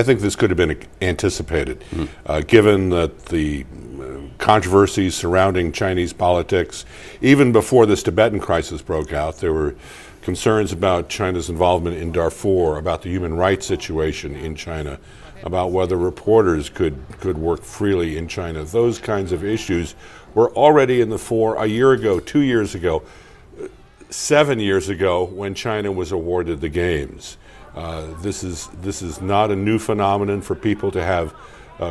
I think this could have been anticipated, given that the controversies surrounding Chinese politics, even before this Tibetan crisis broke out, there were concerns about China's involvement in Darfur, about the human rights situation in China, about whether reporters could work freely in China. Those kinds of issues were already in the fore a year ago, 2 years ago, 7 years ago when China was awarded the Games. This is not a new phenomenon for people to have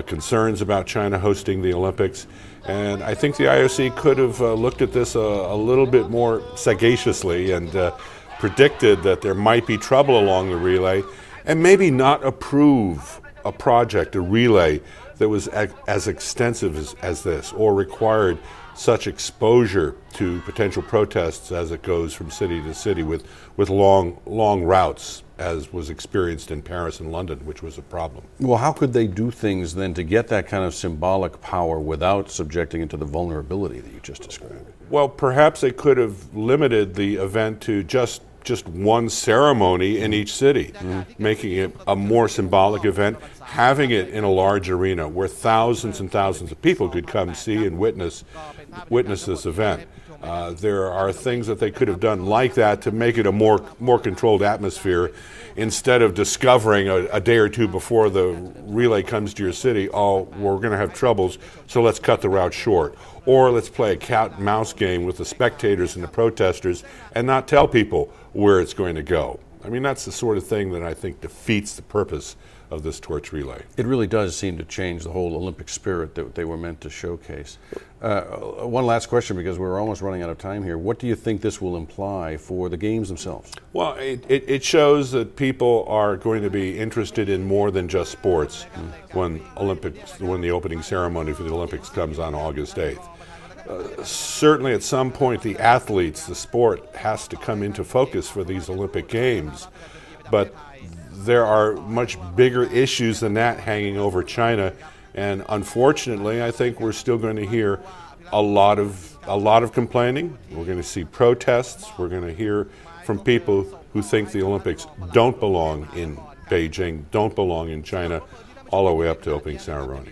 concerns about China hosting the Olympics. And I think the IOC could have looked at this a little bit more sagaciously and predicted that there might be trouble along the relay and maybe not approve a project, a relay, that was as extensive as this or required such exposure to potential protests as it goes from city to city with long routes, as was experienced in Paris and London, which was a problem. Well, how could they do things then to get that kind of symbolic power without subjecting it to the vulnerability that you just described? Well, perhaps they could have limited the event to just one ceremony in each city, making it a more symbolic event, having it in a large arena where thousands and thousands of people could come see and witness this event. There are things that they could have done like that to make it a more controlled atmosphere, instead of discovering a day or two before the relay comes to your city, oh, we're going to have troubles, so let's cut the route short. Or let's play a cat and mouse game with the spectators and the protesters and not tell people where it's going to go. I mean, that's the sort of thing that I think defeats the purpose of this torch relay. It really does seem to change the whole Olympic spirit that they were meant to showcase. One last question, because we're almost running out of time here. What do you think this will imply for the Games themselves? Well, it shows that people are going to be interested in more than just sports when the opening ceremony for the Olympics comes on August 8th. Certainly at some point the athletes, the sport, has to come into focus for these Olympic Games. But there are much bigger issues than that hanging over China, and unfortunately I think we're still going to hear a lot of complaining. We're going to see protests. We're going to hear from people who think the Olympics don't belong in Beijing, don't belong in China, all the way up to opening ceremony.